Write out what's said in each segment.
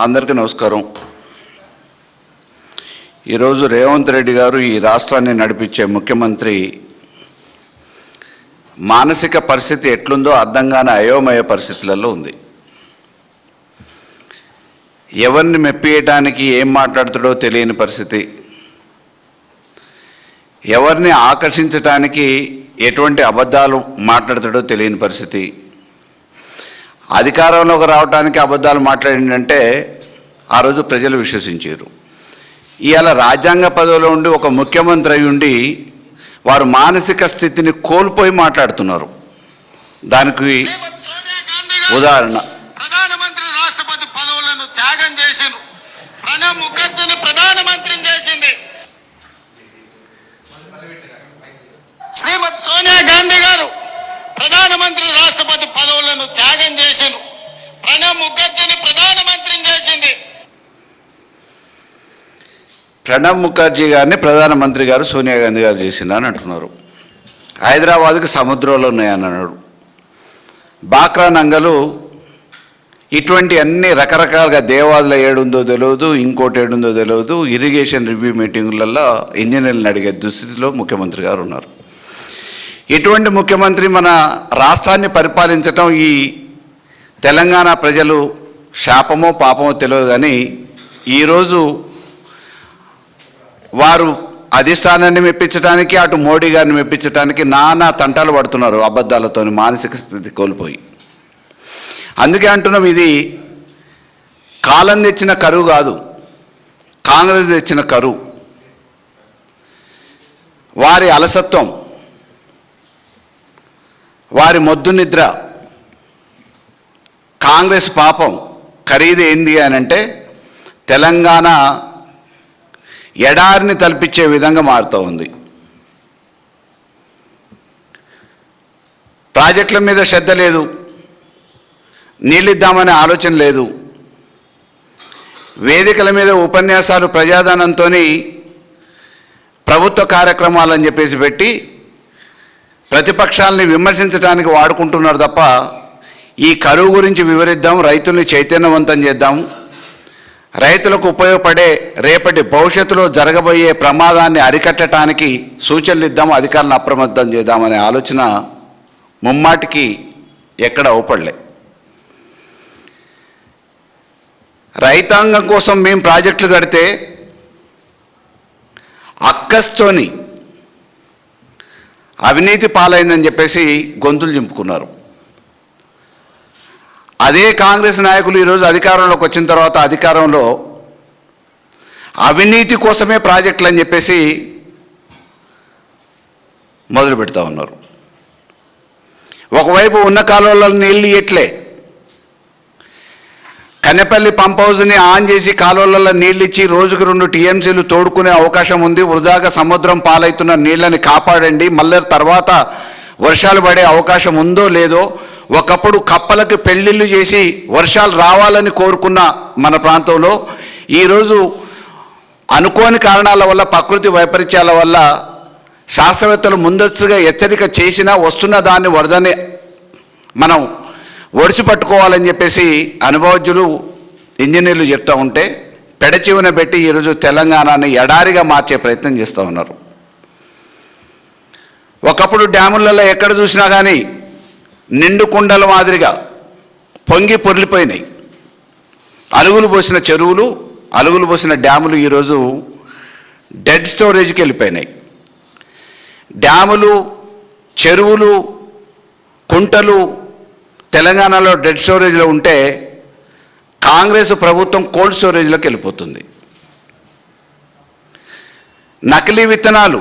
అందరికీ నమస్కారం. ఈరోజు రేవంత్ రెడ్డి గారు ఈ రాష్ట్రాన్ని నడిపించే ముఖ్యమంత్రి మానసిక పరిస్థితి ఎట్లుందో అర్థం కాని అయోమయ పరిస్థితులలో ఉంది. ఎవరిని మెప్పియటానికి ఏం మాట్లాడుతాడో తెలియని పరిస్థితి, ఎవరిని ఆకర్షించటానికి ఎటువంటి అబద్ధాలు మాట్లాడతాడో తెలియని పరిస్థితి, అధికారంలోకి రావడానికి అబద్ధాలు మాట్లాడిందంటే ఆ రోజు ప్రజలు విశ్వసించారు. ఇవాళ రాజ్యాంగ పదవిలో ఉండి ఒక ముఖ్యమంత్రి అయి ఉండి వారు మానసిక స్థితిని కోల్పోయి మాట్లాడుతున్నారు. దానికి ఉదాహరణ ప్రధానమంత్రి రాష్ట్రపతి పదవులను త్యాగం చేసిన ప్రణబ్ ముఖర్జీని ప్రధానమంత్రిని చేసింది శ్రీమతి సోనియా గాంధీ గారు. ప్రధానమంత్రి రాష్ట్రపతి పదవులను త్యాగం చేసిన ప్రణబ్ ముఖర్జీని ప్రధానమంత్రిని చేసింది. ప్రణబ్ ముఖర్జీ గారిని ప్రధానమంత్రి గారు సోనియా గాంధీ గారు చేసిందని అంటున్నారు. హైదరాబాద్కి సముద్రంలో ఉన్నాయని అన్నాడు. బాక్రా నంగలు ఇటువంటి అన్ని రకరకాలుగా దేవాదుల ఏడుందో తెలియదు, ఇంకోటి ఏడుందో తెలియదు. ఇరిగేషన్ రివ్యూ మీటింగులలో ఇంజనీర్లను అడిగే దుస్థితిలో ముఖ్యమంత్రి గారు ఉన్నారు. ఇటువంటి ముఖ్యమంత్రి మన రాష్ట్రాన్ని పరిపాలించటం ఈ తెలంగాణ ప్రజలు శాపమో పాపమో తెలియదు. కానీ ఈరోజు వారు అధిష్టానాన్ని మెప్పించడానికి, అటు మోడీ గారిని మెప్పించడానికి నానా తంటాలు పడుతున్నారు అబద్ధాలతో, మానసిక స్థితి కోల్పోయి. అందుకే అంటున్నాం, ఇది కాలం తెచ్చిన కరువు కాదు, కాంగ్రెస్ తెచ్చిన కరువు. వారి అలసత్వం, వారి మొద్దు నిద్ర, కాంగ్రెస్ పాపం ఖరీదు ఏంది అని అంటే తెలంగాణ ఎడారిని తలపించే విధంగా మారుతూ ఉంది. ప్రాజెక్టుల మీద శ్రద్ధ లేదు, నీళ్ళిద్దామనే ఆలోచన లేదు. వేదికల మీద ఉపన్యాసాలు ప్రజాధనంతో ప్రభుత్వ కార్యక్రమాలని చెప్పేసి పెట్టి ప్రతిపక్షాలని విమర్శించడానికి వాడుకుంటున్నారు తప్ప ఈ కరువు గురించి వివరిద్దాం, రైతుల్ని చైతన్యవంతం చేద్దాం, రైతులకు ఉపయోగపడే రేపటి భవిష్యత్తులో జరగబోయే ప్రమాదాన్ని అరికట్టడానికి సూచనలు ఇద్దాం, అధికారులను అప్రమత్తం చేద్దామనే ఆలోచన ముమ్మాటికి ఎక్కడ అవపడలే. రైతాంగం కోసం మేము ప్రాజెక్టులు కడితే అక్కస్తోని అవినీతి పాలైందని చెప్పేసి గొంతులు చింపుకున్నారు. అదే కాంగ్రెస్ నాయకులు ఈరోజు అధికారంలోకి వచ్చిన తర్వాత అధికారంలో అవినీతి కోసమే ప్రాజెక్టులు అని చెప్పేసి మొదలు పెడతా ఉన్నారు. ఒకవైపు ఉన్న కాలువలలో నీళ్ళు ఇట్లే కన్నెపల్లి పంప్ హౌస్ని ఆన్ చేసి కాలువలలో నీళ్ళు ఇచ్చి రోజుకు 2 టీఎంసీలు తోడుకునే అవకాశం ఉంది. వృధాగా సముద్రం పాలవుతున్న నీళ్ళని కాపాడండి, మళ్ళీ తర్వాత వర్షాలు పడే అవకాశం ఉందో లేదో. ఒకప్పుడు కప్పలకి పెళ్ళిళ్ళు చేసి వర్షాలు రావాలని కోరుకున్న మన ప్రాంతంలో ఈరోజు అనుకోని కారణాల వల్ల, ప్రకృతి వైపరీత్యాల వల్ల శాస్త్రవేత్తలు ముందస్తుగా హెచ్చరిక చేసినా వస్తున్న దాన్ని వరదని మనం ఒడిసి పట్టుకోవాలని చెప్పేసి అనుభవజ్ఞులు ఇంజనీర్లు చెప్తూ ఉంటే పెడచెవిన పెట్టి ఈరోజు తెలంగాణని ఎడారిగా మార్చే ప్రయత్నం చేస్తూ ఉన్నారు. ఒకప్పుడు డ్యాములలో ఎక్కడ చూసినా కానీ నిండు కుండల మాదిరిగా పొంగి పొర్లిపోయినాయి. అలుగులు పోసిన చెరువులు, అలుగులు పోసిన డ్యాములు ఈరోజు డెడ్ స్టోరేజ్కి వెళ్ళిపోయినాయి. డ్యాములు, చెరువులు, కుంటలు తెలంగాణలో డెడ్ స్టోరేజ్లో ఉంటే కాంగ్రెస్ ప్రభుత్వం కోల్డ్ స్టోరేజ్లోకి వెళ్ళిపోతుంది. నకిలీ విత్తనాలు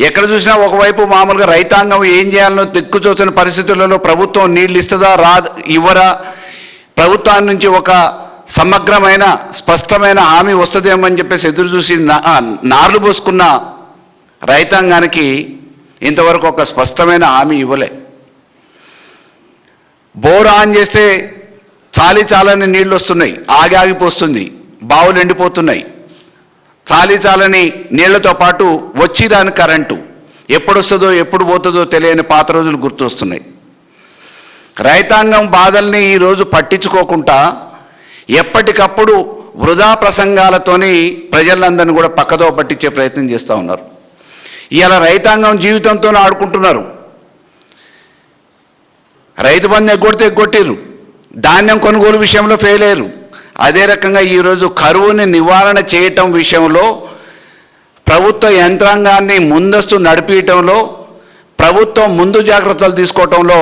ఎక్కడ చూసినా ఒకవైపు మామూలుగా రైతాంగం ఏం చేయాలనో దిక్కుచోచని పరిస్థితులలో ప్రభుత్వం నీళ్ళు ఇస్తుందా ఇవ్వరా, ప్రభుత్వం నుంచి ఒక సమగ్రమైన స్పష్టమైన హామీ వస్తుందేమని చెప్పేసి ఎదురు చూసి నార్లు పోసుకున్న రైతాంగానికి ఇంతవరకు ఒక స్పష్టమైన హామీ ఇవ్వలే. బోర్ ఆన్ చేస్తే చాలని నీళ్ళు వస్తున్నాయి, ఆగిపోస్తుంది, బావులు ఎండిపోతున్నాయి. చాలని నీళ్లతో పాటు వచ్చేదాని కరెంటు ఎప్పుడు వస్తుందో ఎప్పుడు పోతుందో తెలియని పాత రోజులు గుర్తొస్తున్నాయి. రైతాంగం బాధల్ని ఈరోజు పట్టించుకోకుండా ఎప్పటికప్పుడు వృధా ప్రసంగాలతోని ప్రజలందరినీ కూడా పక్కదో పట్టించే ప్రయత్నం చేస్తూ ఉన్నారు. ఇవాళ రైతాంగం జీవితంతో ఆడుకుంటున్నారు. రైతు బంధు ఎగ్గొట్టిర్రు, ధాన్యం కొనుగోలు విషయంలో ఫెయిల్ అయ్యారు. అదే రకంగా ఈరోజు కరువుని నివారణ చేయటం విషయంలో ప్రభుత్వ యంత్రాంగాన్ని ముందస్తు నడిపించడంలో, ప్రభుత్వం ముందు జాగ్రత్తలు తీసుకోవటంలో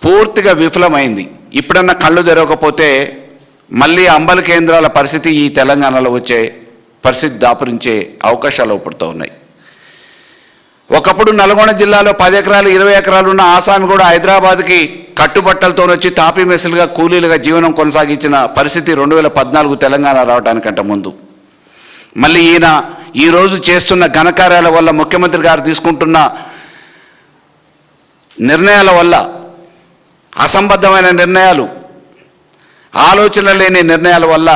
పూర్తిగా విఫలమైంది. ఇప్పుడన్నా కళ్ళు తెరవకపోతే మళ్ళీ అంబల కేంద్రాల పరిస్థితి ఈ తెలంగాణలో వచ్చే పరిస్థితి దాపురించే అవకాశాలు పడుతూ ఉన్నాయి. ఒకప్పుడు నల్గొండ జిల్లాలో 10 ఎకరాలు 20 ఎకరాలు ఉన్న ఆసామి కూడా హైదరాబాద్కి కట్టుబట్టలతో వచ్చి తాపీ మెస్సులుగా కూలీలుగా జీవనం కొనసాగించిన పరిస్థితి 2014 తెలంగాణ రావడానికంటే ముందు. మళ్ళీ ఈయన ఈరోజు చేస్తున్న ఘనకార్యాల వల్ల, ముఖ్యమంత్రి గారు తీసుకుంటున్న నిర్ణయాల వల్ల, అసంబద్ధమైన నిర్ణయాలు, ఆలోచన లేని నిర్ణయాల వల్ల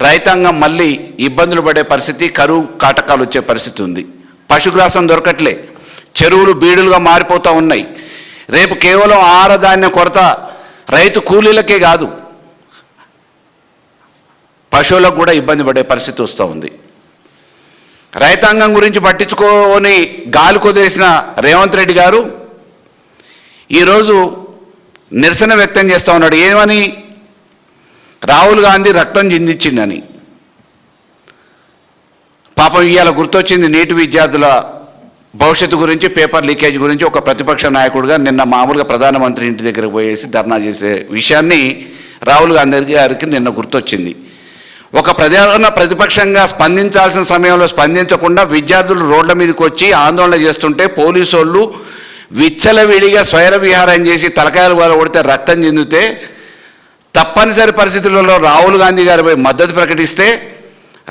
రైతాంగం మళ్ళీ ఇబ్బందులు పడే పరిస్థితి, కరువు కాటకాలు వచ్చే పరిస్థితి ఉంది. పశుగ్రాసం దొరకట్లే, చెరువులు బీడులుగా మారిపోతూ ఉన్నాయి. రేపు కేవలం ఆహార ధాన్యం కొరత రైతు కూలీలకే కాదు, పశువులకు కూడా ఇబ్బంది పడే పరిస్థితి వస్తూ ఉంది. రైతాంగం గురించి పట్టించుకొని గాలి కుదిరేసిన రేవంత్ రెడ్డి గారు ఈరోజు నిరసన వ్యక్తం చేస్తూ ఉన్నాడు. ఏమని? రాహుల్ గాంధీ రక్తం చిందించిండని. పాపం ఇవాళ గుర్తొచ్చింది నీటి విద్యార్థుల భవిష్యత్తు గురించి, పేపర్ లీకేజ్ గురించి ఒక ప్రతిపక్ష నాయకుడిగా నిన్న మామూలుగా ప్రధానమంత్రి ఇంటి దగ్గరకు పోయేసి ధర్నా చేసే విషయాన్ని రాహుల్ గాంధీ గారికి నిన్న గుర్తొచ్చింది. ఒక ప్రతిపక్షంగా స్పందించాల్సిన సమయంలో స్పందించకుండా విద్యార్థులు రోడ్ల మీదకి వచ్చి ఆందోళన చేస్తుంటే పోలీసు వాళ్ళు విచ్చలవిడిగా స్వైర విహారం చేసి తలకాయలు వాళ్ళు కొడితే రక్తం చెందితే తప్పనిసరి పరిస్థితులలో రాహుల్ గాంధీ గారిపై మద్దతు ప్రకటిస్తే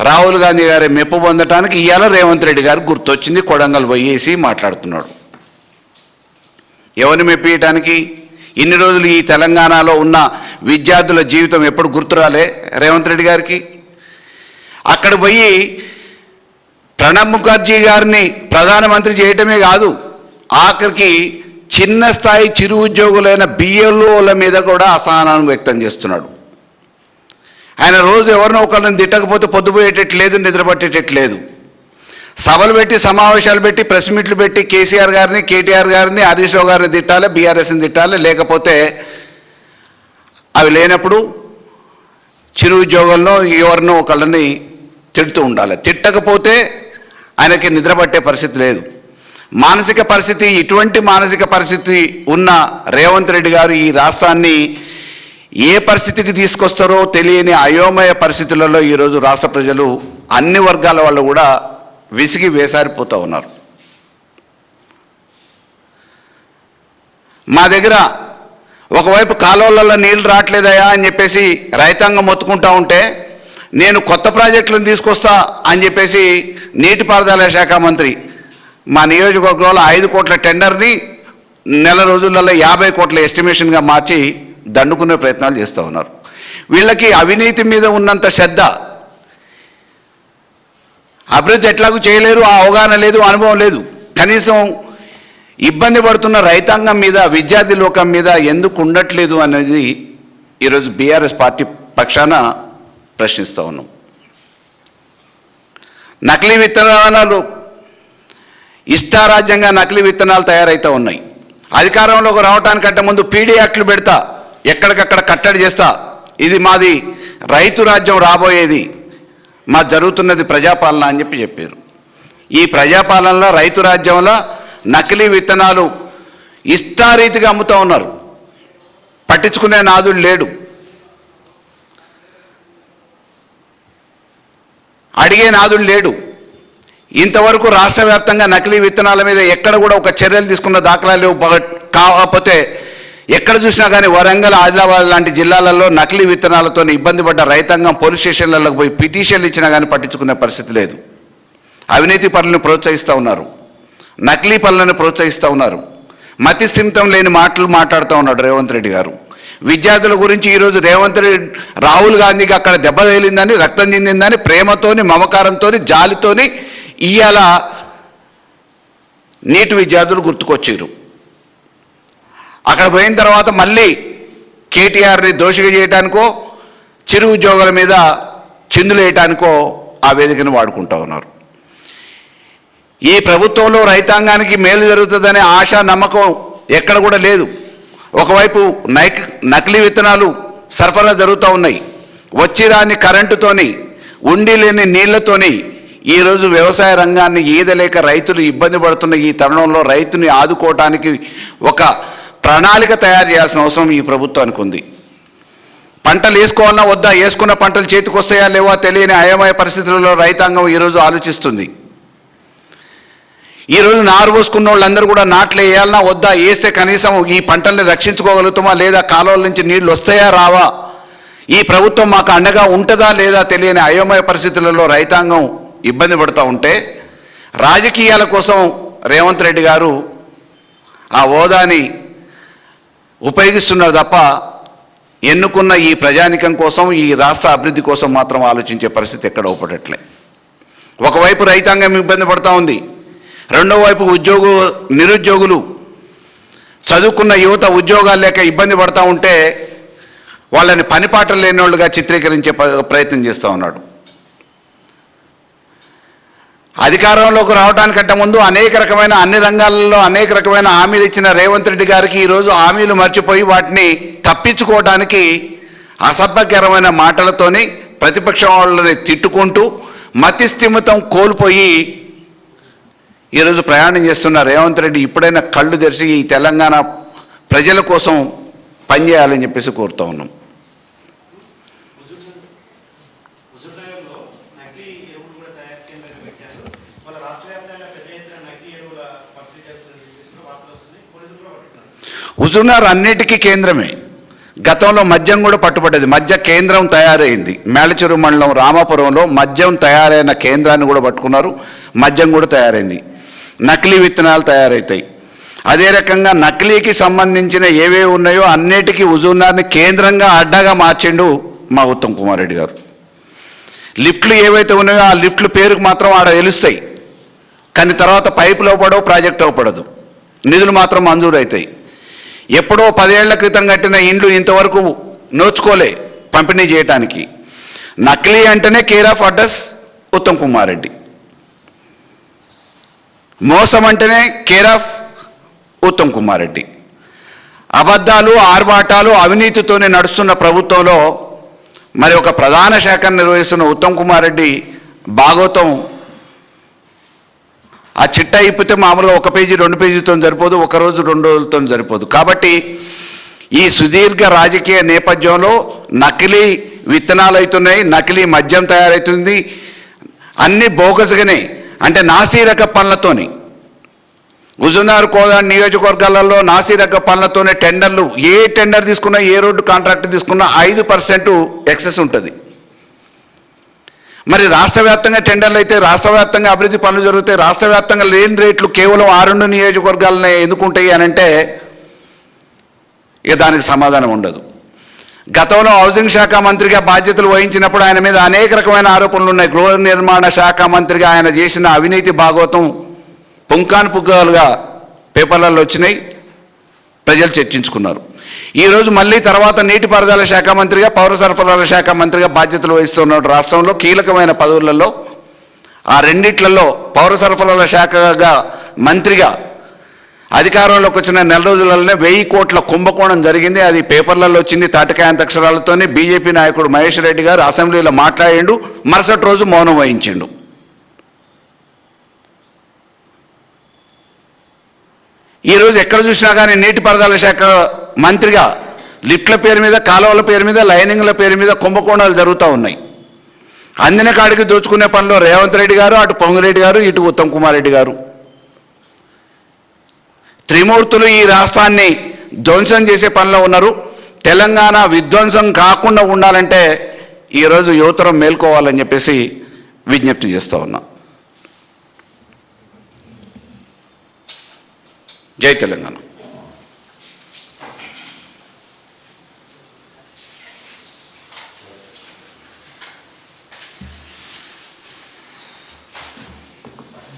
రాహుల్ గాంధీ గారి మెప్పు పొందటానికి ఇవాళ రేవంత్ రెడ్డి గారు గుర్తొచ్చింది. కొడంగల్ పోయేసి మాట్లాడుతున్నాడు. ఎవరిని మెప్పియటానికి? ఇన్ని రోజులు ఈ తెలంగాణలో ఉన్న విద్యార్థుల జీవితం ఎప్పుడు గుర్తురాలే రేవంత్ రెడ్డి గారికి? అక్కడ పోయి ప్రణబ్ ముఖర్జీ గారిని ప్రధానమంత్రి చేయటమే కాదు, ఆఖరికి చిన్న స్థాయి చిరు ఉద్యోగులైన బిఎల్ఓల మీద కూడా అసహనాన్ని వ్యక్తం చేస్తున్నాడు. ఆయన రోజు ఎవరినో ఒకరిని తిట్టకపోతే పొద్దుపోయేటట్లేదు, నిద్రపట్టేటట్లేదు. సభలు పెట్టి, సమావేశాలు పెట్టి, ప్రెస్ మీట్లు పెట్టి కేసీఆర్ గారిని, కేటీఆర్ గారిని, హరీష్ రావు గారిని తిట్టాలి, బీఆర్ఎస్ని తిట్టాలి. లేకపోతే అవి లేనప్పుడు చిరు ఉద్యోగంలో ఎవరినో ఒకళ్ళని తిడుతూ ఉండాలి. తిట్టకపోతే ఆయనకి నిద్రపట్టే పరిస్థితి లేదు. మానసిక పరిస్థితి, ఇటువంటి మానసిక పరిస్థితి ఉన్న రేవంత్ రెడ్డి గారు ఈ రాష్ట్రాన్ని ఏ పరిస్థితికి తీసుకొస్తారో తెలియని అయోమయ పరిస్థితులలో ఈరోజు రాష్ట్ర ప్రజలు, అన్ని వర్గాల వాళ్ళు కూడా విసిగి వేసారిపోతూ ఉన్నారు. మా దగ్గర ఒకవైపు కాలువలలో నీళ్లు రావట్లేదయా అని చెప్పేసి రైతాంగం మొత్తుకుంటూ ఉంటే, నేను కొత్త ప్రాజెక్టులను తీసుకొస్తా అని చెప్పేసి నీటిపారుదల శాఖ మంత్రి మా నియోజకవర్గంలో 5 కోట్ల టెండర్ని నెల రోజులలో 50 కోట్ల ఎస్టిమేషన్గా మార్చి దండుకునే ప్రయత్నాలు చేస్తూ ఉన్నారు. వీళ్ళకి అవినీతి మీద ఉన్నంత శ్రద్ధ, అభివృద్ధి ఎట్లాగూ చేయలేరు, ఆ అవగాహన లేదు, అనుభవం లేదు. కనీసం ఇబ్బంది పడుతున్న రైతాంగం మీద, విద్యార్థి లోకం మీద ఎందుకు ఉండట్లేదు అనేది ఈరోజు బీఆర్ఎస్ పార్టీ పక్షాన ప్రశ్నిస్తూ ఉన్నాం. నకిలీ విత్తనాలు, ఇష్టారాజ్యంగా నకిలీ విత్తనాలు తయారవుతూ ఉన్నాయి. అధికారంలోకి రావడానికంటే ముందు పీడీ యాక్ట్లు పెడతా, ఎక్కడికక్కడ కట్టడి చేస్తా, ఇది మాది రైతు రాజ్యం రాబోయేది, మా జరుగుతున్నది ప్రజాపాలన అని చెప్పారు. ఈ ప్రజాపాలనలో, రైతు రాజ్యంలో నకిలీ విత్తనాలు ఇష్టారీతిగా అమ్ముతూ ఉన్నారు. పట్టించుకునే నాదుడు లేడు, అడిగే నాదుడు లేడు. ఇంతవరకు రాష్ట్ర వ్యాప్తంగా నకిలీ విత్తనాల మీద ఎక్కడ కూడా ఒక చర్యలు తీసుకున్న దాఖలాలు కాకపోతే, ఎక్కడ చూసినా కానీ వరంగల్, ఆదిలాబాద్ లాంటి జిల్లాలలో నకిలీ విత్తనాలతో ఇబ్బంది పడ్డ రైతాంగం పోలీస్ స్టేషన్లకు పోయి పిటిషన్లు ఇచ్చినా కానీ పట్టించుకునే పరిస్థితి లేదు. అవినీతి పనులను ప్రోత్సహిస్తూ ఉన్నారు, నకిలీ పనులను ప్రోత్సహిస్తూ ఉన్నారు. మతి స్థిమితం లేని మాటలు మాట్లాడుతూ ఉన్నాడు రేవంత్ రెడ్డి గారు. విద్యార్థుల గురించి ఈరోజు రాహుల్ గాంధీకి అక్కడ దెబ్బ తగిలిందని, రక్తం చెందిందని ప్రేమతోని, మమకారంతోని, జాలితోని ఇవాళ నీటి విద్యార్థులు గుర్తుకొచ్చారు. అక్కడ పోయిన తర్వాత మళ్ళీ కేటీఆర్ని దోషిగా చేయడానికో, చిరు ఉద్యోగుల మీద చిందులు వేయటానికో ఆ వేదికను వాడుకుంటూ ఉన్నారు. ఈ ప్రభుత్వంలో రైతాంగానికి మేలు జరుగుతుందనే ఆశ నమ్మకం ఎక్కడ కూడా లేదు. ఒకవైపు నకిలీ విత్తనాలు సరఫరా జరుగుతూ ఉన్నాయి. వచ్చి రాని కరెంటుతోని, ఉండి లేని నీళ్లతోని ఈరోజు వ్యవసాయ రంగాన్ని ఈదలేక రైతులు ఇబ్బంది పడుతున్న ఈ తరుణంలో రైతుని ఆదుకోవటానికి ఒక ప్రణాళిక తయారు చేయాల్సిన అవసరం ఈ ప్రభుత్వానికి ఉంది. పంటలు వేసుకోవాలన్నా వద్దా, వేసుకున్న పంటలు చేతికి వస్తాయా లేవా తెలియని అయోమయ పరిస్థితుల్లో రైతాంగం ఈరోజు ఆలోచిస్తుంది. ఈరోజు నారు పోసుకున్న వాళ్ళందరూ కూడా నాట్లు వేయాలన్నా వద్దా, వేస్తే కనీసం ఈ పంటల్ని రక్షించుకోగలుగుతామా లేదా, కాలువల నుంచి నీళ్లు వస్తాయా రావా, ఈ ప్రభుత్వం మాకు అండగా ఉంటుందా లేదా తెలియని అయోమయ పరిస్థితులలో రైతాంగం ఇబ్బంది పడుతూ ఉంటే రాజకీయాల కోసం రేవంత్ రెడ్డి గారు ఆ హోదాని ఉపయోగిస్తున్నారు తప్ప ఎన్నుకున్న ఈ ప్రజానికం కోసం, ఈ రాష్ట్ర అభివృద్ధి కోసం మాత్రం ఆలోచించే పరిస్థితి ఎక్కడ ఉపడట్లే. ఒకవైపు రైతాంగం ఇబ్బంది పడుతూ ఉంది, రెండో వైపు నిరుద్యోగులు చదువుకున్న యువత ఉద్యోగాలు లేక ఇబ్బంది పడుతూ ఉంటే వాళ్ళని పనిపాటలు లేని వాళ్ళుగా చిత్రీకరించే ప్రయత్నం చేస్తూ ఉన్నాడు. అధికారంలోకి రావడానికంటే ముందు అన్ని రంగాలలో అనేక రకమైన హామీలు ఇచ్చిన రేవంత్ రెడ్డి గారికి ఈరోజు హామీలు మర్చిపోయి వాటిని తప్పించుకోవడానికి అసభ్యకరమైన మాటలతోని ప్రతిపక్షం వాళ్ళని తిట్టుకుంటూ మతిస్థిమితం కోల్పోయి ఈరోజు ప్రయాణం చేస్తున్న రేవంత్ రెడ్డి ఇప్పుడైనా కళ్ళు తెరిచి ఈ తెలంగాణ ప్రజల కోసం పనిచేయాలని చెప్పేసి కోరుతూ ఉన్నాం. హుజూర్నగర్ అన్నిటికీ కేంద్రమే. గతంలో మద్యం కూడా పట్టుబడ్డది, మద్య కేంద్రం తయారైంది. మేళచెరువు మండలం రామాపురంలో మద్యం తయారైన కేంద్రాన్ని కూడా పట్టుకున్నారు, మద్యం కూడా తయారైంది. నకిలీ విత్తనాలు తయారవుతాయి. అదే రకంగా నకిలీకి సంబంధించిన ఏవేవి ఉన్నాయో అన్నిటికీ హుజూర్నగర్ని కేంద్రంగా అడ్డాగా మార్చిండు మా ఉత్తమ్ కుమార్ రెడ్డి గారు. లిఫ్ట్లు ఏవైతే ఉన్నాయో ఆ లిఫ్ట్లు పేరుకు మాత్రం ఆడ తెలుస్తాయి, కానీ తర్వాత పైపులో పడవు, ప్రాజెక్ట్ అవ్వపడదు, నిధులు మాత్రం మంజూరు అవుతాయి. ఎప్పుడో 10 ఏళ్ల క్రితం కట్టిన ఇండ్లు ఇంతవరకు నోచుకోలే పంపిణీ చేయటానికి. నకిలీ అంటేనే care of address Uttam Kumar Reddy, మోసం అంటేనే కేర్ ఆఫ్ ఉత్తమ్ కుమార్ రెడ్డి. అబద్ధాలు, ఆర్భాటాలు, అవినీతితోనే నడుస్తున్న ప్రభుత్వంలో మరి ఒక ప్రధాన శాఖను నిర్వహిస్తున్న ఉత్తమ్ కుమార్ రెడ్డి భాగవతం ఆ చిట్టా ఇప్పితే మామూలుగా 1 పేజీ 2 పేజీతో సరిపోదు, 1 రోజు 2 రోజులతో సరిపోదు. కాబట్టి ఈ సుదీర్ఘ రాజకీయ నేపథ్యంలో నకిలీ విత్తనాలు అవుతున్నాయి, నకిలీ మద్యం తయారవుతుంది, అన్ని బోగస్గానే అంటే నాసీరక పనులతోని. హుజూర్నగర్ కోదాడ నియోజకవర్గాలలో నాసీరక పనులతోనే టెండర్లు, ఏ టెండర్ తీసుకున్నా, ఏ రోడ్డు కాంట్రాక్ట్ తీసుకున్నా 5% ఎక్సెస్ ఉంటుంది. మరి రాష్ట్ర వ్యాప్తంగా టెండర్లు అయితే రాష్ట్ర వ్యాప్తంగా అభివృద్ధి పనులు జరుగుతాయి, రాష్ట్ర వ్యాప్తంగా లేని రేట్లు కేవలం 6 నియోజకవర్గాలనే ఎందుకుంటాయి అని అంటే ఇక దానికి సమాధానం ఉండదు. గతంలో హౌసింగ్ శాఖ మంత్రిగా బాధ్యతలు వహించినప్పుడు ఆయన మీద అనేక రకమైన ఆరోపణలు ఉన్నాయి. గృహ నిర్మాణ శాఖ మంత్రిగా ఆయన చేసిన అవినీతి భాగవతం పుంకాను పుంకాలుగా పేపర్లలో వచ్చినాయి, ప్రజలు చర్చించుకున్నారు. ఈరోజు మళ్ళీ తర్వాత నీటిపారుదల శాఖ మంత్రిగా, పౌర సరఫరాల శాఖ మంత్రిగా బాధ్యతలు వహిస్తున్నాడు. రాష్ట్రంలో కీలకమైన పదవులలో ఆ రెండిట్లలో పౌర సరఫరాల శాఖగా మంత్రిగా అధికారంలోకి వచ్చిన నెల రోజులలోనే 1000 కోట్ల కుంభకోణం జరిగింది. అది పేపర్లలో వచ్చింది తాటికాయంత అక్షరాలతోనే. బీజేపీ నాయకుడు మహేష్ రెడ్డి గారు అసెంబ్లీలో మాట్లాడిండు, మరుసటి రోజు మౌనం వహించిండు. ఈరోజు ఎక్కడ చూసినా కానీ నీటిపారుదల శాఖ మంత్రిగా లిఫ్ట్ల పేరు మీద, కాలువల పేరు మీద, లైనింగ్ల పేరు మీద కుంభకోణాలు జరుగుతూ ఉన్నాయి. అందిన కాడికి దోచుకునే పనిలో రేవంత్ రెడ్డి గారు, అటు పొంగురెడ్డి గారు, ఇటు ఉత్తమ్ కుమార్ రెడ్డి గారు, త్రిమూర్తులు ఈ రాష్ట్రాన్ని ధ్వంసం చేసే పనిలో ఉన్నారు. తెలంగాణ విధ్వంసం కాకుండా ఉండాలంటే ఈరోజు యువతరం మేల్కోవాలని చెప్పేసి విజ్ఞప్తి చేస్తూ ఉన్నా. జై తెలంగాణ.